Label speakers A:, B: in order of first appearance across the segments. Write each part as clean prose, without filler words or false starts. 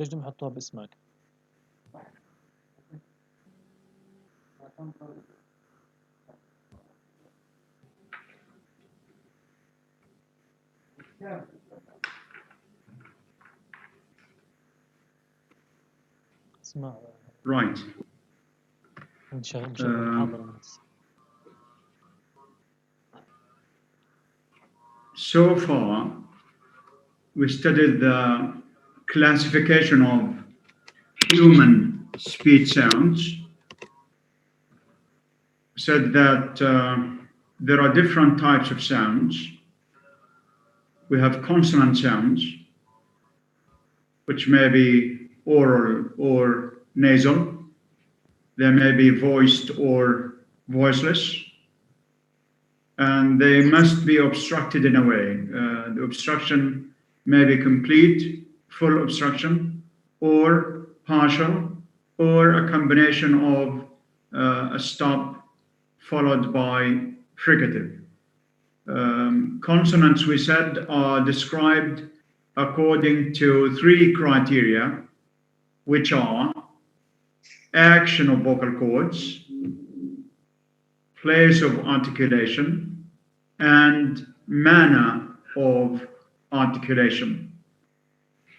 A: ليش بدهم يحطوها باسمك؟ اسمع،
B: Right.
A: مشغل محاضرة بس.
B: So far, we studied the classification of human speech sounds. Said that there are different types of sounds. We have consonant sounds, which may be oral or nasal. They may be voiced or voiceless. And they must be obstructed in a way. The obstruction may be complete, full obstruction, or partial, or a combination of a stop followed by fricative. Consonants, we said, are described according to three criteria, which are action of vocal cords, place of articulation, and manner of articulation.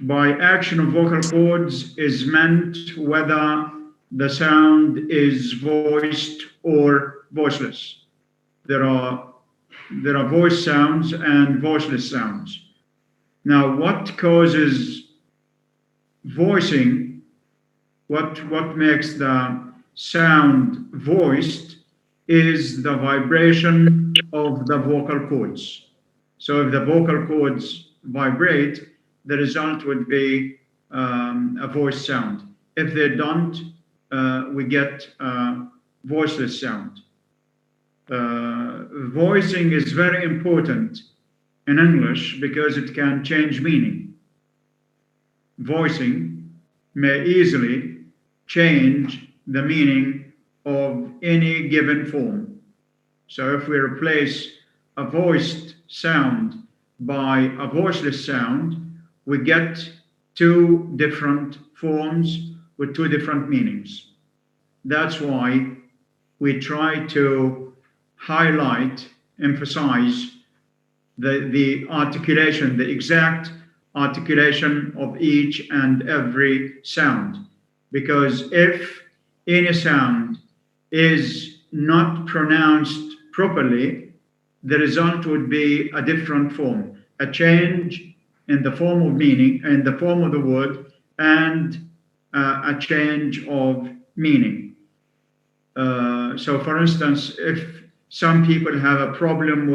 B: By action of vocal cords is meant whether the sound is voiced or voiceless. There are voice sounds and voiceless sounds. Now, what causes voicing, what makes the sound voiced is the vibration of the vocal cords. So if the vocal cords vibrate, the result would be a voice sound. If they don't, we get a voiceless sound. Voicing is very important in English because it can change meaning. Voicing may easily change the meaning of any given form. So if we replace a voiced sound by a voiceless sound, we get two different forms with two different meanings. That's why we try to highlight, emphasize the articulation, the exact articulation of each and every sound. Because if any sound is not pronounced properly, the result would be a different form, a change in the form of meaning, in the form of the word, and a change of meaning. So, for instance, if some people have a problem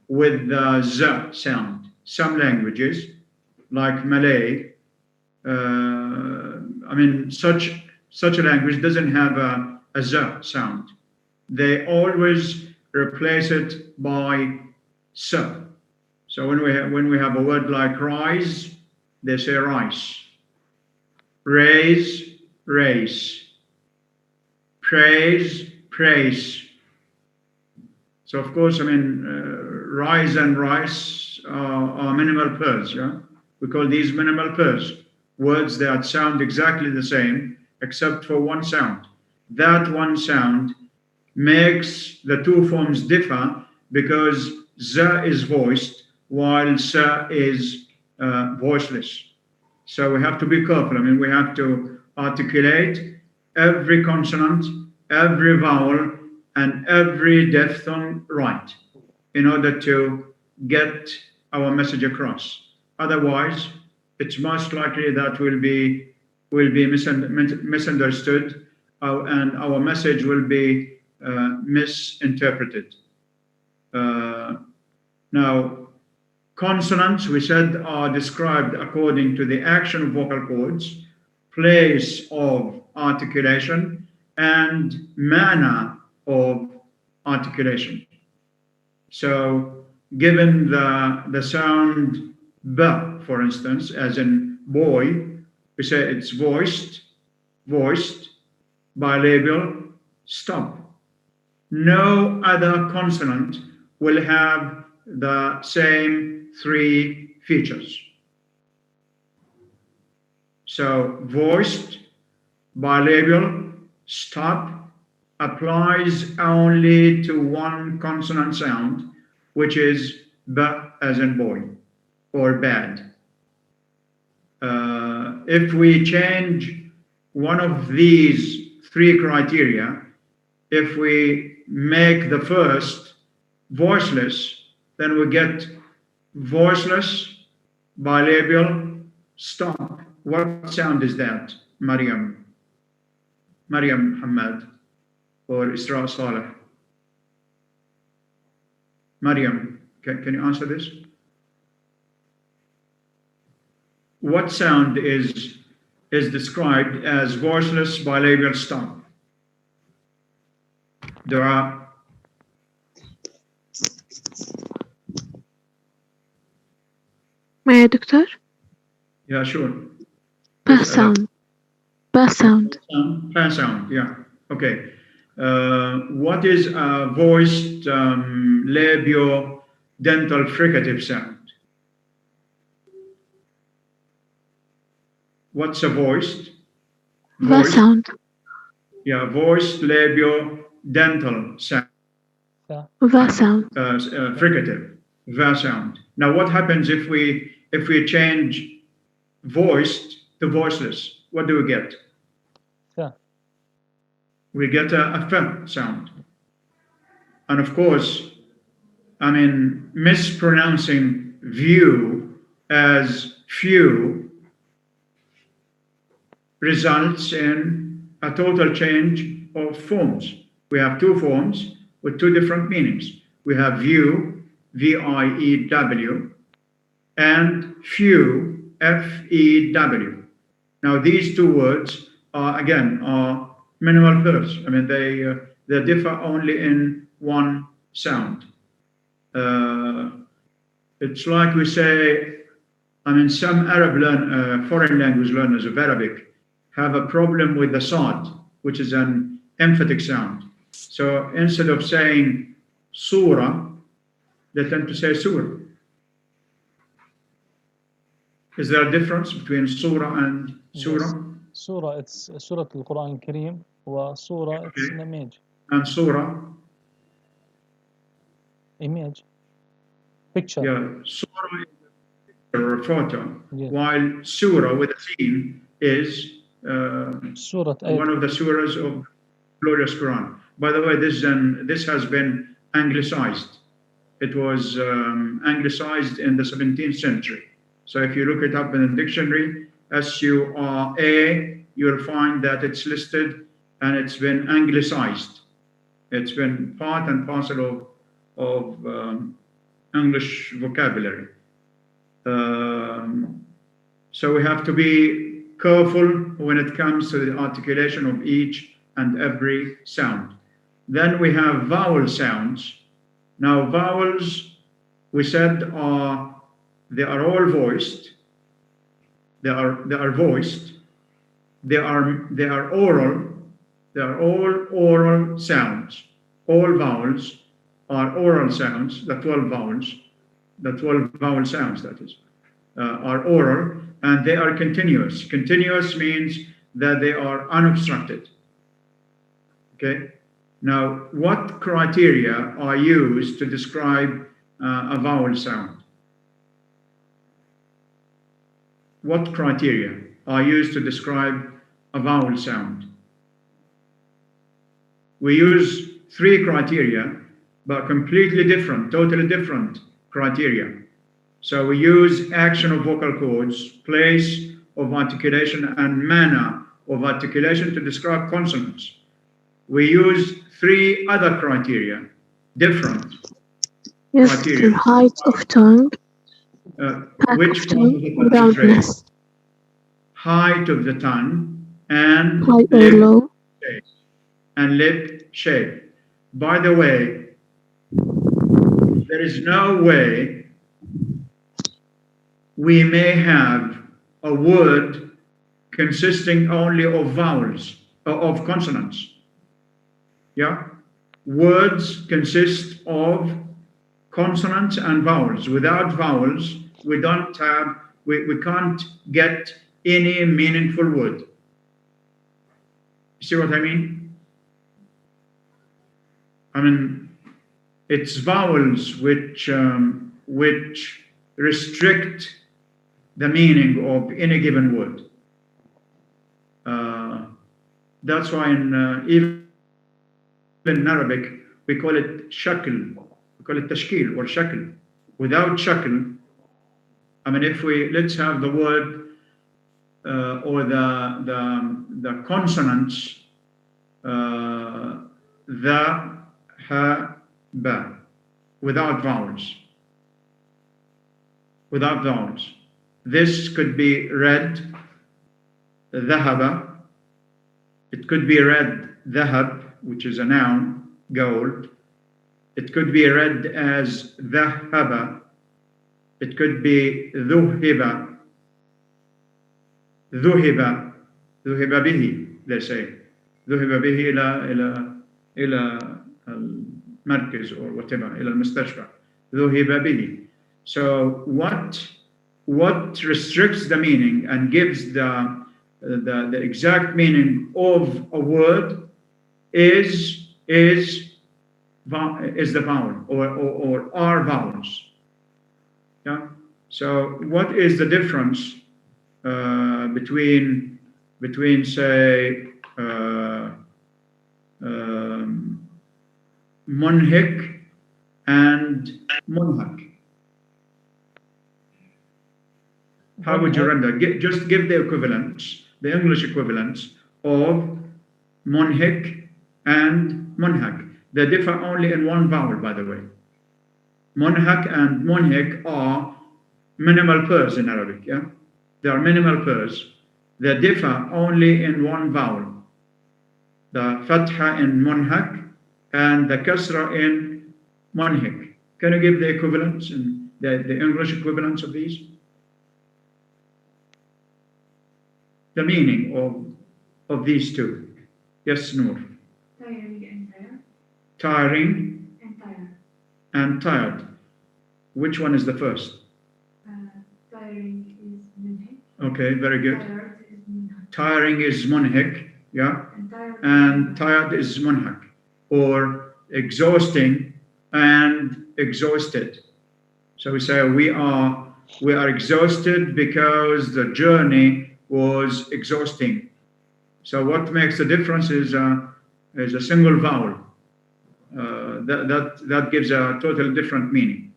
B: with the z sound, some languages like Malay, such a language doesn't have a z sound. They always replace it by s. So when we have a word like rise, they say rice. Raise, race. Praise, praise. So of course, rise and rice are minimal pairs. Yeah, we call these minimal pairs. Words that sound exactly the same except for one sound. That one sound makes the two forms differ because z is voiced while s is voiceless. So we have to be careful. We have to articulate every consonant, every vowel, and every diphthong right in order to get our message across. Otherwise, it's most likely that will be misunderstood, and our message will be misinterpreted. Now, consonants, we said, are described according to the action of vocal cords, place of articulation, and manner of articulation. So, given the sound b, for instance, as in boy, we say it's voiced, voiced, bilabial, stop. No other consonant will have the same three features. So voiced, bilabial, stop applies only to one consonant sound, which is B as in boy or bad. If we change one of these three criteria, if we make the first voiceless, then we get voiceless, bilabial, stop. What sound is that, Mariam? Mariam Hamad or Isra Saleh? Mariam, can you answer this? What sound is described as voiceless bilabial stop? Dua.
C: معايا دكتور؟
B: Yeah, sure.
C: با sound. با sound.
B: Pa sound, yeah. Okay. What is a voiced labio-dental fricative sound? What's a voiced?
C: Va sound.
B: Yeah, voiced labio-dental sound.
C: Va sound.
B: Fricative, va sound. Now, what happens if we change voiced to voiceless? What do we get? We get a f sound. And of course, I mean, mispronouncing view as few results in a total change of forms. We have two forms with two different meanings. We have view, V-I-E-W, and few, F-E-W. Now, these two words are minimal verbs. I mean, they differ only in one sound. It's like we say, I mean, some foreign language learners of Arabic have a problem with the sad, which is an emphatic sound. So instead of saying surah, they tend to say surah. Is there a difference between surah and surah?
A: Yes. Surah, it's Surah Al-Quran Al-Kareem, wa surah, it's an image.
B: And surah?
A: Image. Picture.
B: Yeah, surah is a picture or a photo,
A: yes.
B: While surah with a theme is one of the surahs of glorious Quran. By the way, this has been anglicized. It was anglicized in the 17th century. So if you look it up in the dictionary, S-U-R-A, you'll find that it's listed and it's been anglicized. It's been part and parcel of English vocabulary. So we have to be careful when it comes to the articulation of each and every sound. Then we have vowel sounds. Now vowels, we said, they are all voiced. They are voiced. They are oral. They are all oral sounds. All vowels are oral sounds. The 12 vowel sounds, that is, are oral, and they are continuous. Continuous means that they are unobstructed. Okay. Now, what criteria are used to describe a vowel sound? What criteria are used to describe a vowel sound? We use three criteria, but completely different, totally different criteria. So we use action of vocal cords, place of articulation, and manner of articulation to describe consonants. We use three other criteria, different criteria.
C: Height of tongue,
B: which part of the tongue is raised? Height of the tongue and
C: high or low,
B: shape. And lip shape. By the way, there is no way we may have a word consisting only of vowels, of consonants. Yeah? Words consist of consonants and vowels. Without vowels, we can't get any meaningful word. You see what I mean? I mean, it's vowels which restrict the meaning of any given word. That's why even in Arabic we call it shakl, we call it tashkil or shakl. Without shakl, I mean, if let's have the word or the consonants the, ha, ba, without vowels. Without vowels. This could be read dhahaba. It could be read dhahab, which is a noun, gold. It could be read as dhahaba. It could be dhuhiba. Dhuhiba. Dhuhiba bihi, they say. ذهب به إلى المركز or whatever, إلى المستشفى. ذهب به. So what restricts the meaning and gives the exact meaning of a word is the vowel or are vowels. Yeah. So what is the difference between say munhik and munhak? How would you render? Just give the equivalents, the English equivalents of munhik and munhak. They differ only in one vowel, by the way. Munhak and munhik are minimal pairs in Arabic. Yeah, they are minimal pairs. They differ only in one vowel. The fatha in munhak and the kasra in munhik. Can you give the equivalents and the English equivalents of these? The meaning of these two. Yes, Noor.
D: Tiring and tired.
B: Tiring
D: And tired.
B: and tired. Which one is the first?
D: Tiring is munhik.
B: Okay, very good.
D: Tired is munhak.
B: Tiring is munhik, yeah,
D: And
B: tired is munhak, or exhausting and exhausted. So we say we are exhausted because the journey was exhausting. So what makes the difference is a single vowel. That gives a total different meaning.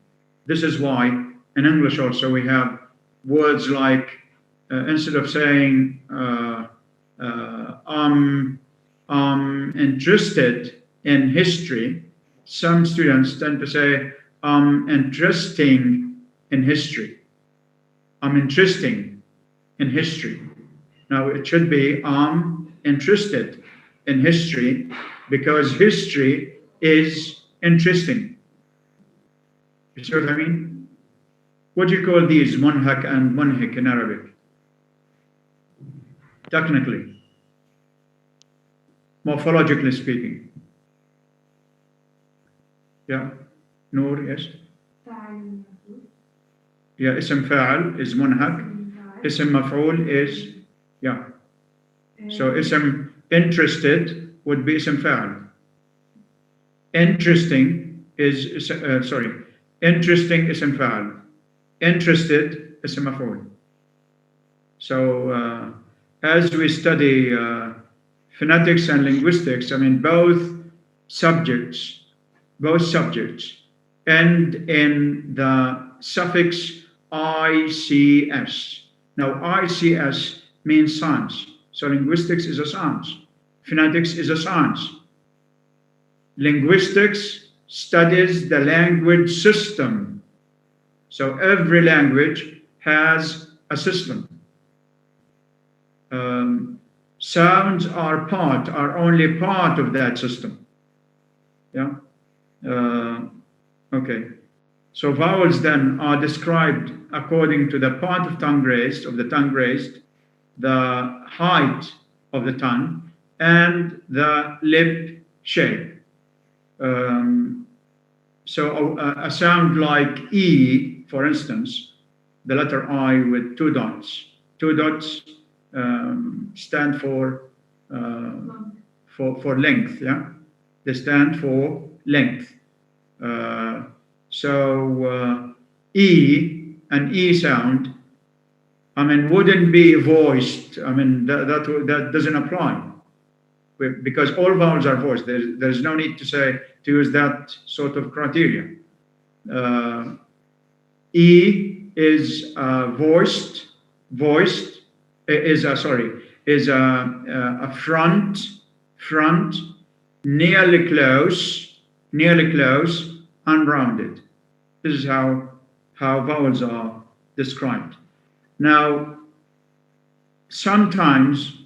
B: This is why in English also we have words like instead of saying I'm interested in history, some students tend to say I'm interesting in history. I'm interesting in history. Now it should be I'm interested in history because history is interesting. You see what I mean? What do you call these, munhak and munhik in Arabic? Technically, morphologically speaking. Yeah, Noor, yes? Yeah, ism fa'al is munhak. Ism maf'ul is, yeah. So ism interested would be ism fa'al. Interesting is, interesting ism fa'al. Interested ism maf'ul. So as we study phonetics and linguistics, I mean both subjects end in the suffix ICS. Now ICS means science. So linguistics is a science. Phonetics is a science. Linguistics studies the language system. So every language has a system. Sounds are only part of that system. Yeah. Okay. So vowels then are described according to the part of the tongue raised, the height of the tongue, and the lip shape. So a sound like E, for instance, the letter I with two dots stand for length. Yeah, they stand for length. So E, an E sound, I mean, wouldn't be voiced. I mean, that doesn't apply because all vowels are voiced. There's no need to use that sort of criteria. E is voiced is a front, nearly close, unrounded. This is how vowels are described. Now, sometimes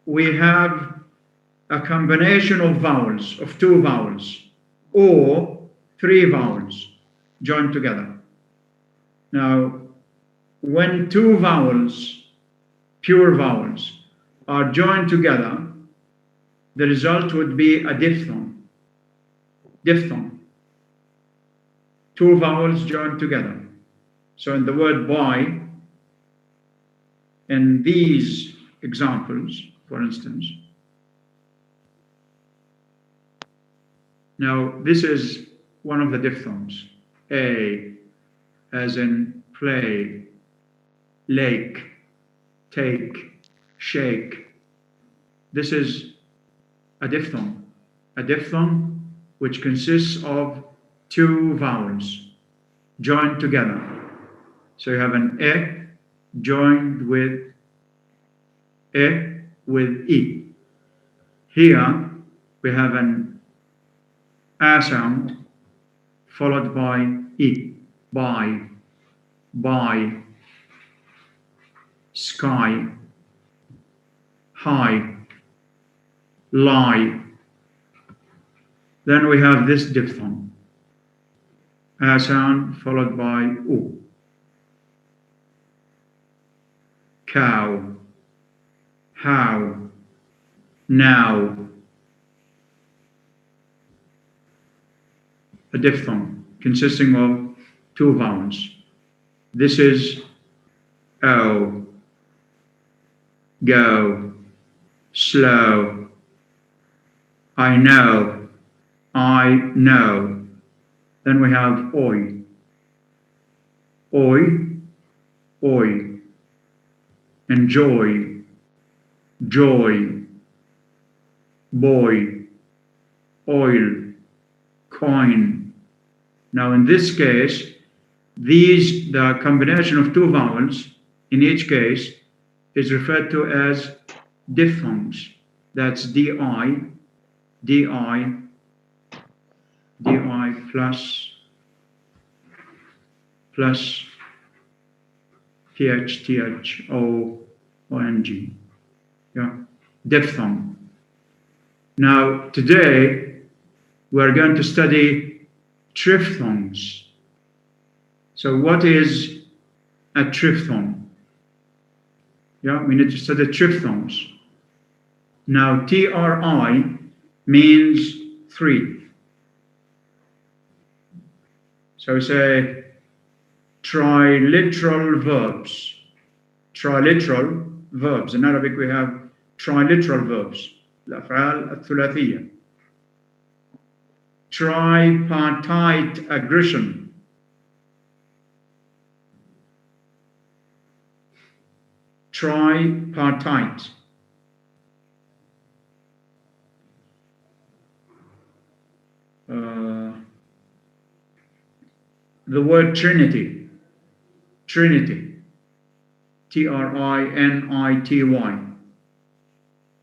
B: we have a combination of vowels, of two vowels, or three vowels joined together. Now, when two vowels, pure vowels, are joined together, the result would be a diphthong. Diphthong. Two vowels joined together. So in the word boy, in these examples, for instance, now this is one of the diphthongs. A, as in play, lake, take, shake. This is a diphthong which consists of two vowels joined together. So you have an E joined with E. Here we have an A sound followed by E. By, sky, high, lie. Then we have this diphthong. A sound followed by U. Cow, how, now. A diphthong consisting of two vowels. This is O, go, slow, I know, Then we have oi, enjoy, joy, boy, oil, coin. Now in this case, the combination of two vowels in each case is referred to as diphthongs. That's DI plus TH, ONG. Yeah, diphthong. Now today we're going to study triphthongs. So what is a triphthong? Yeah, we need to study triphthongs. Now TRI means three. So we say triliteral verbs. Triliteral verbs. In Arabic we have triliteral verbs. الأفعال الثلاثية. Tripartite aggression. Tripartite. The word Trinity. Trinity. Trinity.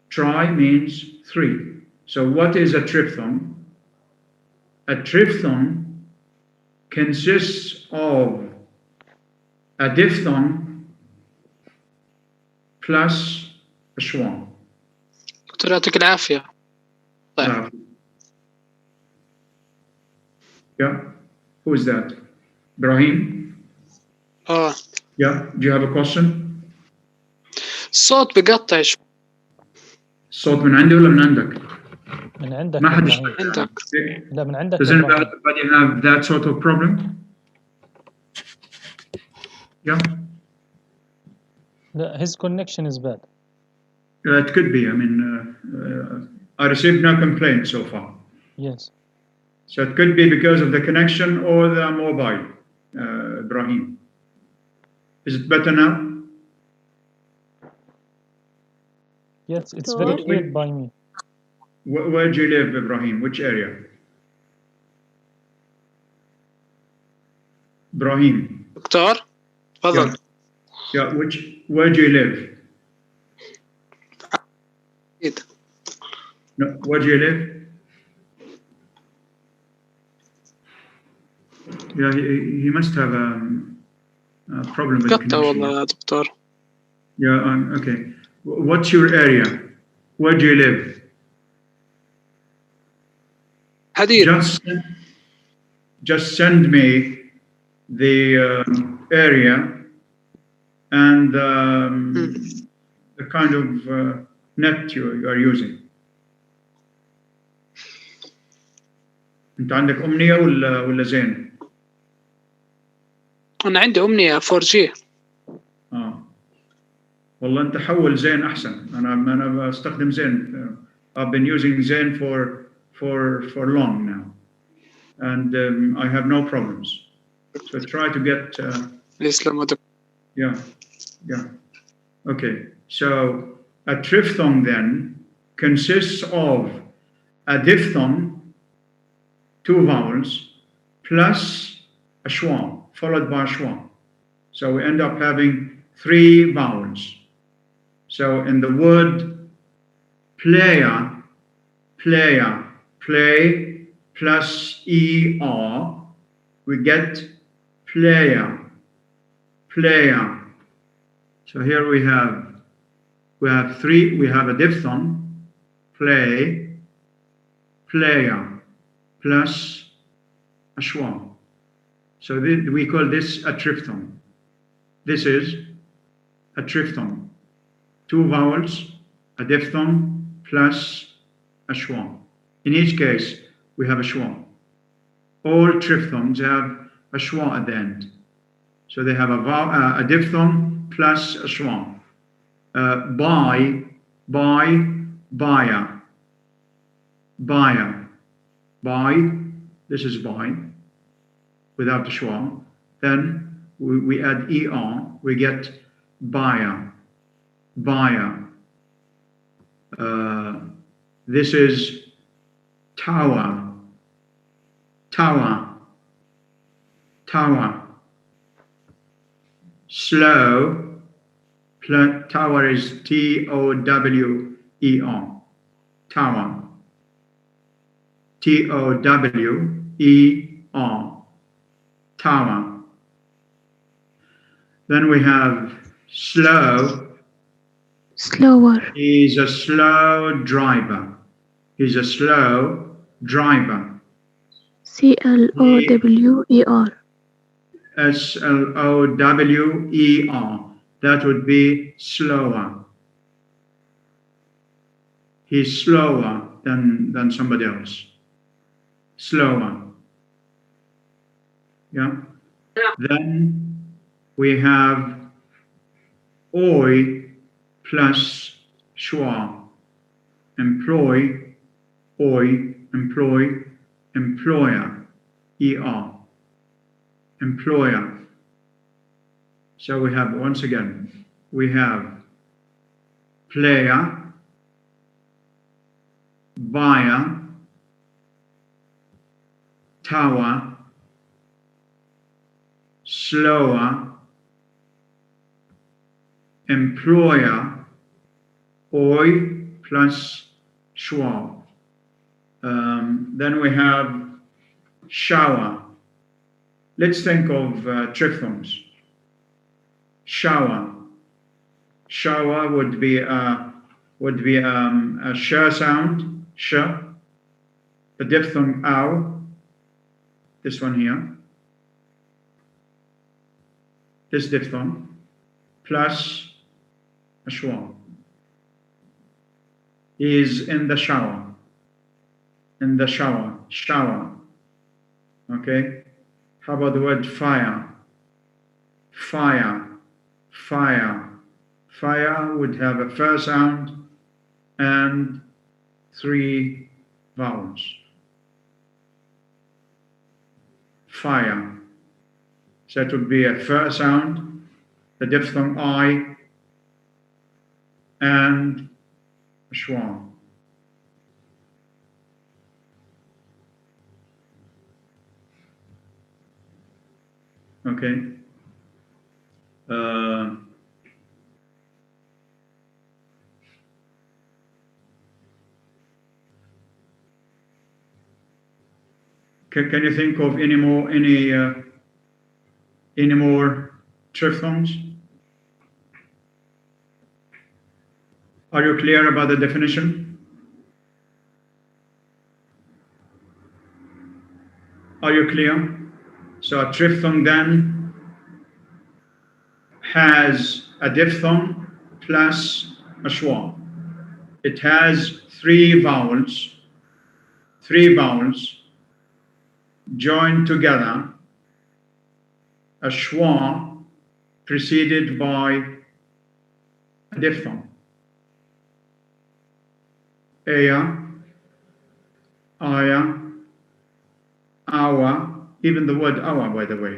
B: Tri means three. So what is a triphthong? A triphthong consists of a diphthong plus a schwa.
E: دكتور يعطيك العافية. طيب.
B: Yeah. Who is that? Ibrahim? Yeah. Do you have a question?
E: الصوت بقطع شوي.
B: الصوت من عندي ولا من عندك؟
A: من عندك.
B: ما حد
E: عندك.
A: لا من عندك.
B: Does anybody have that sort of problem? Yeah.
A: His connection is bad.
B: It could be. I mean, I received no complaint so far.
A: Yes.
B: So it could be because of the connection or the mobile, Ibrahim. Is it better now?
A: Yes, it's very
C: Doctor.
A: clear by me.
B: Where do you live, Ibrahim? Which area? Ibrahim.
E: دكتور تفضل.
B: Yeah, where do you live?
E: أكيد.
B: No, where do you live? Yeah, he must have a problem with
E: قطع
B: connection.
E: والله يا دكتور.
B: Yeah, okay. What's your area? Where do you live?
E: حديد.
B: Just send me the area and the kind of net you are using. انت عندك أمنية ولا زين؟
E: أنا عندي أمنية 4G.
B: والله انت حول زين احسن. انا بستخدم زين. I've been using Zen for long now, and I have no problems. So try to get.
E: يسلم دكتور.
B: Yeah. Okay. So a triphthong then consists of a diphthong, 2 vowels, plus a schwa, followed by a schwa. So we end up having 3 vowels. So in the word player, play plus ER, we get player. So here we have 3, we have a diphthong, player, plus a schwa. So we call this a triphthong. This is a triphthong. 2 vowels, a diphthong, plus a schwa. In each case, we have a schwa. All triphthongs have a schwa at the end. So they have a diphthong plus a schwa. Buyer. Buy, this is buy, without the schwa. Then we add ER, we get buyer. This is tower. Slow, tower is TOWER. Tower. TOWER. Tower. Then we have slow.
C: Slower.
B: He's a slow driver.
C: CLOWER.
B: SLOWER. That would be slower. He's slower than somebody else. Slower. Yeah. Then we have oi plus schwa. Employ, oi, employ, employer, ER. Employer. So we have, once again, we have player, buyer, tower, slower, employer, oi plus schwa. Then we have shower. Let's think of triphthongs. Shower would be a sh sound, sh. The diphthong ow, this one here. This diphthong plus a schwa. Is in the shower. Shower. Okay. How about the word fire? Fire would have a fir sound and 3 vowels. Fire. So it would be a f sound, the diphthong I, and a schwa. Okay. Can you think of any more triphthongs? Are you clear about the definition? Are you clear? So a triphthong then has a diphthong plus a schwa. It has 3 vowels joined together, a schwa preceded by a diphthong. Aya, aya, awa, even the word awa, by the way.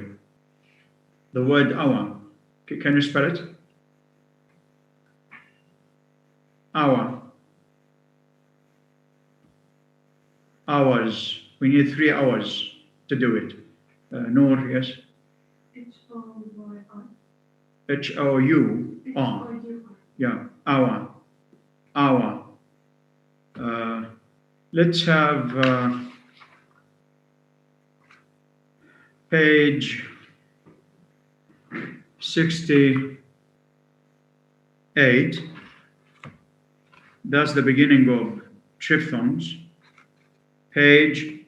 B: The word awa. Can you spell it? Awa. Hours. We need 3 hours to do it. Noor, yes?
D: H-O-Y-R.
B: H-O-U-R. Yeah, hour. Hour. Let's have page 68. That's the beginning of triphthongs. Page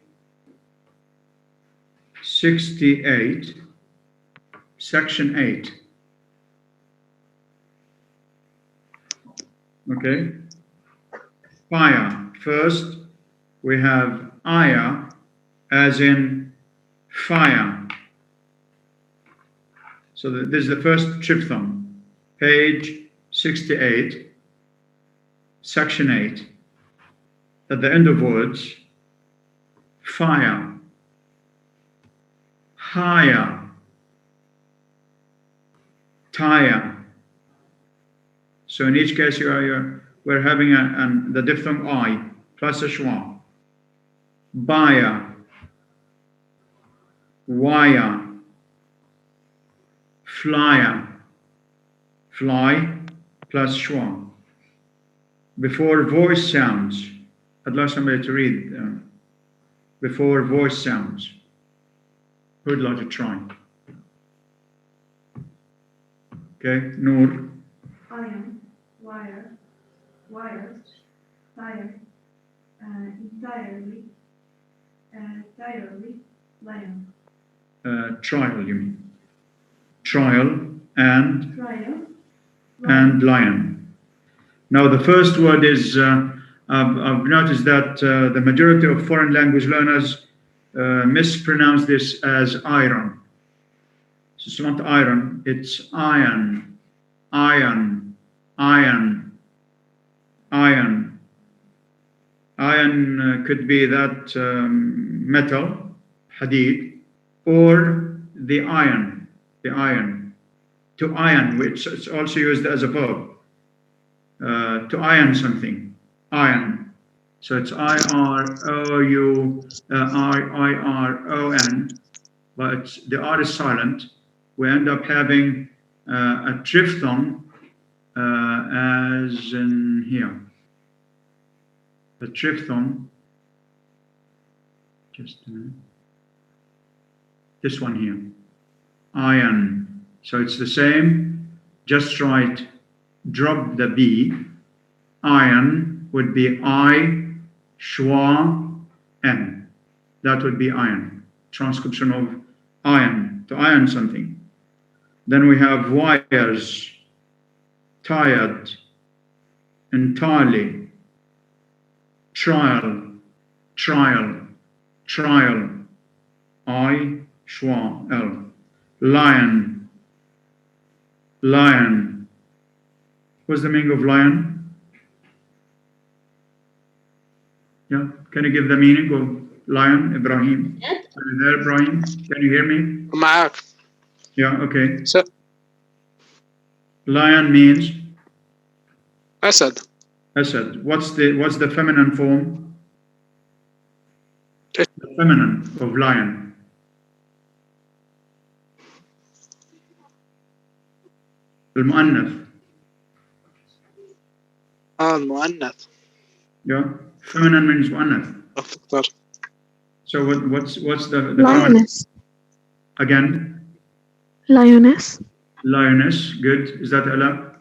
B: 68, section 8. Okay. Fire. First, we have aya, as in fire. So this is the first triphthong. Page 68, section 8. At the end of words, fire, higher, tire. So in each case, we're having the diphthong I plus a schwa. Buyer, wire, flyer, fly plus schwa. Before voice sounds, I'd like somebody to read. Before voice sounds. Who would like to try? Okay, Noor.
D: Iron, wire, wires, tire, entirely, lion.
B: Trial, you mean? Trial and
D: Trial,
B: lion. Now the first word is, I've noticed that the majority of foreign language learners mispronounce this as iron. So it's not iron, it's iron, iron, iron, iron. Iron could be that metal, hadid, or the iron, to iron, which is also used as a verb, to iron something, iron. So it's I-R-O-U-I-R-O-N, but the R is silent. We end up having a triphthong as in here. The triphthong, just a minute. This one here, iron. So it's the same, just write, drop the B. Iron would be I, schwa, N. That would be iron. Transcription of iron, to iron something. Then we have wires, tired, entirely, trial, trial, trial, I, schwa, L. Lion, lion. What's the meaning of lion? Yeah. Can you give the meaning of lion, Ibrahim? Are you there, Ibrahim? Can you hear me?
E: معاك.
B: Yeah. Okay.
E: س-
B: Lion means
E: أسد.
B: Asad. What's the feminine form? The feminine of lion. المؤنث.
E: المؤنث.
B: Yeah. Feminine means مؤنث.
E: دكتور.
B: So what's the feminine
C: Lioness.
B: again?
C: Lioness.
B: Lioness. Good. Is that Ella?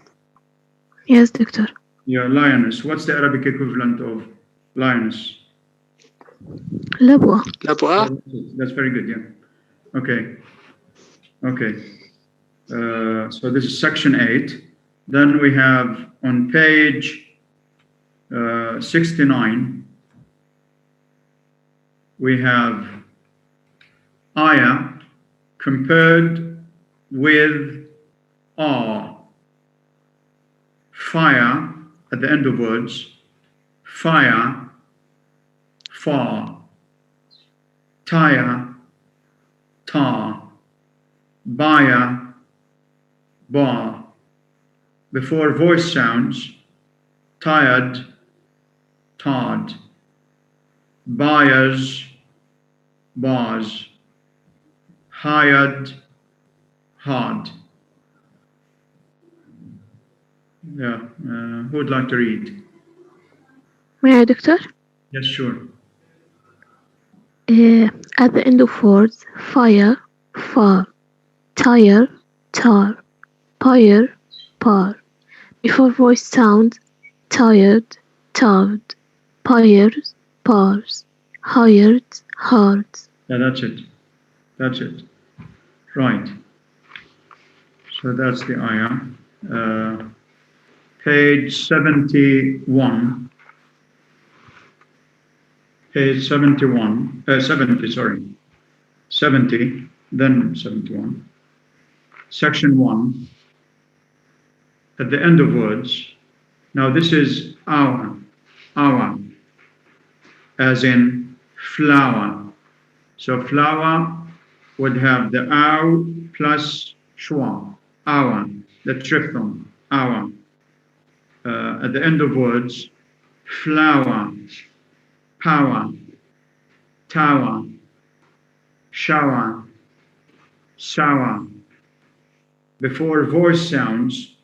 C: Yes, doctor.
B: Yeah. Lioness. What's the Arabic equivalent of lioness?
C: Labwa.
E: لبؤة.
B: That's very good. Yeah. Okay. Okay. So this is section 8. Then we have on page 69, we have ayah compared with are. Fire at the end of words. Fire, far. Tire, tar. Buyer, bar. Before voice sounds, tired, tarred. Buyers, bars. Hired, hard. Yeah, who would like to read?
C: May I, doctor?
B: Yes, sure.
C: At the end of words, fire, far, tire, tar, pyre, par. Before voice sounds, tired, tarred, pyres, pars, hired, hard.
B: Yeah, that's it. That's it. Right. So that's the ayah. Page 71. Page 71. 70, sorry. 70, then 71. Section 1. At the end of words. Now this is our, as in flower. So flower would have the ow plus schwa, our, the triphthong, our. At the end of words, flower, power, tower, shower, sour. Before voice sounds,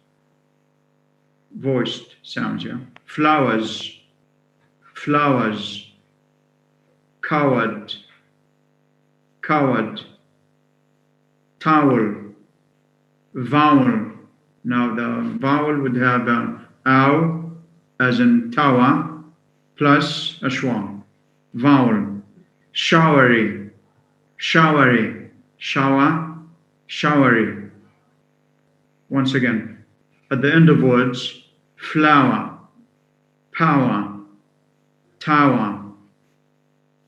B: voiced sounds, yeah. Flowers, flowers, coward, coward, towel, vowel. Now the vowel would have ow, as in tower, plus a schwa, vowel. Showery, showery, shower, showery. Once again, at the end of words, flower, power, tower,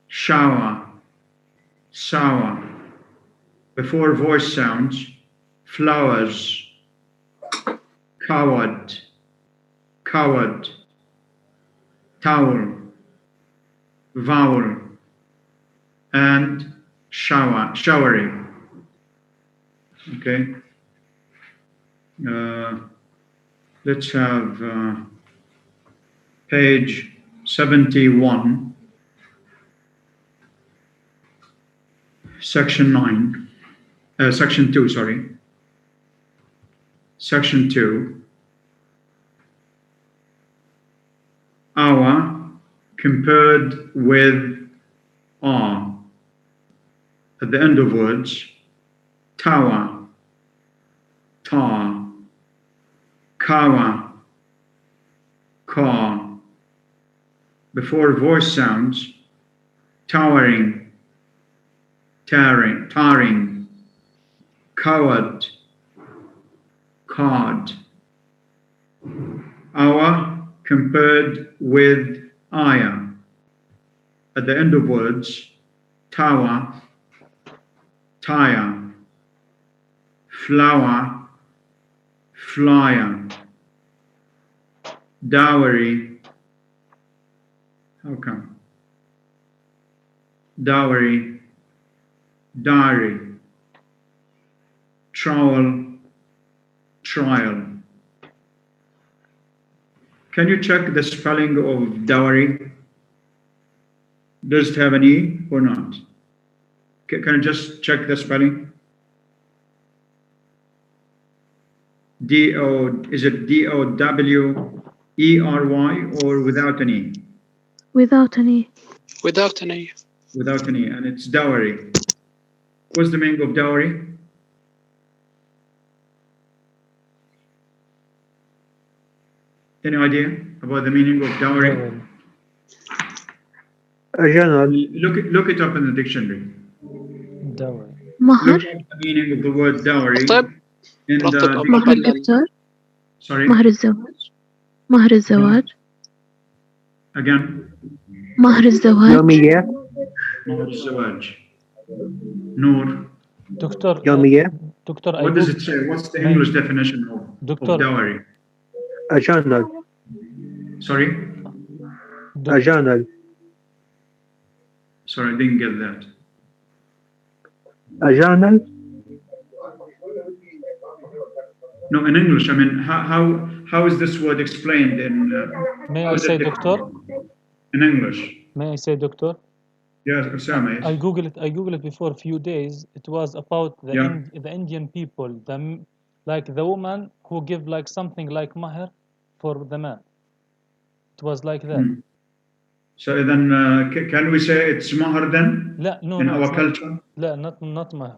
B: shower, sour. Before voice sounds, flowers, coward, coward, towel, vowel, and shower, showery. Okay. Let's have page 71, section 9, section 2, sorry. Section 2. Our compared with are. At the end of words, tower, tar, cower, car. Before voice sounds, towering, tarring, coward, card. Our compared with ayah. At the end of words, tower, tire, flower, flyer, dowry. How come? dowry, diary, trowel, trial. Can you check the spelling of dowry? Does it have an E or not? Can you just check the spelling? Is it D-O-W-E-R-Y or without an E?
C: without any.
E: without any.
B: Without an E, and it's dowry. What's the meaning of dowry? Any idea about the meaning of dowry?
A: Dowry.
F: أجنال
B: Look it up in the dictionary.
A: Dowry.
C: مهر.
B: Look up the meaning of the word dowry
E: طيب
B: in the
E: رتب
C: مهر
E: قبل
C: دكتور.
B: sorry
C: مهر الزواج. مهر الزواج.
B: again.
C: مهر الزواج.
F: يومية
B: مهر الزواج. Noor.
A: دكتور
F: يومية
A: دكتور
B: What does it say? What's the English definition of
A: Doctor.
B: dowry?
F: أجنال
B: Sorry?
F: أجنال
B: Sorry, I didn't get that.
F: أجنال
B: No, in English, I mean, how is this word explained in
A: May
B: how
A: I
B: is
A: say
B: it
A: doctor?
B: in English?
A: May I say doctor?
B: Yes, Osama,
A: I
B: yes.
A: googled it before a few days. It was about the
B: Yeah.
A: the Indian people, like the woman who give like something like mahr for the man. It was like that.
B: So then, can we say it's mahar then
A: لا, no,
B: in
A: no,
B: our
A: it's not.
B: culture?
A: لا, not mahr.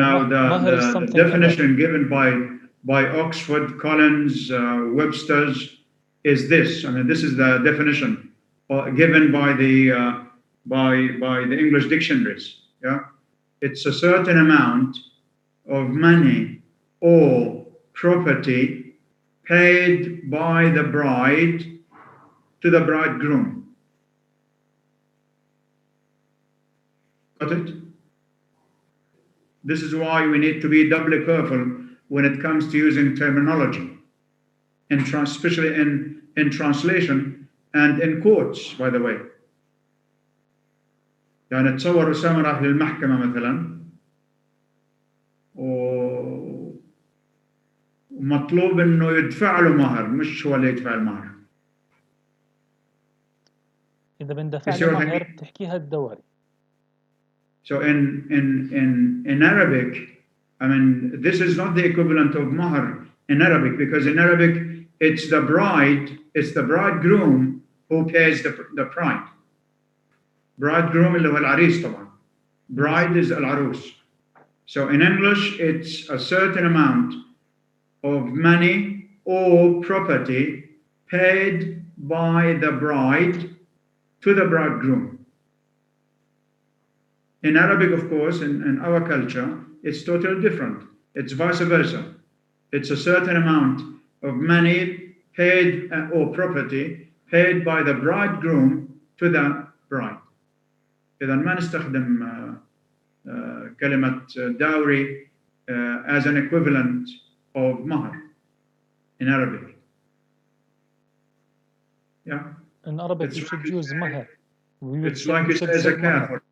B: Now,
A: Mahr is
B: the
A: something other.
B: definition given by Oxford, Collins, Webster's is this. I mean, this is the definition given by the English dictionaries. Yeah, it's a certain amount of money or property paid by the bride to the bridegroom. Got it? This is why we need to be doubly careful when it comes to using terminology, especially in translation and in courts, by the way. يعني تصور أسامة راح للمحكمة مثلا ومطلوب إنه يدفع له مهر مش هو اللي يدفع المهر.
A: إذا بندفع
B: You see
A: له
B: what I
A: مهر
B: mean?
A: بتحكيها الدوري.
B: So in Arabic, I mean, this is not the equivalent of mahar in Arabic, because in Arabic, it's the bridegroom who pays the bride. Bridegroom اللي هو العريس طبعا. Bride is العروس. So in English, it's a certain amount of money or property paid by the bride to the bridegroom. In Arabic, of course, in our culture, it's totally different. It's vice versa. It's a certain amount of money paid or property paid by the bridegroom to the bride. إذا ما نستخدم كلمة dowry as an equivalent of mahar in Arabic. Yeah.
A: In Arabic,
B: It's
A: you should
B: like
A: use mahr.
B: It's like you say zakat, for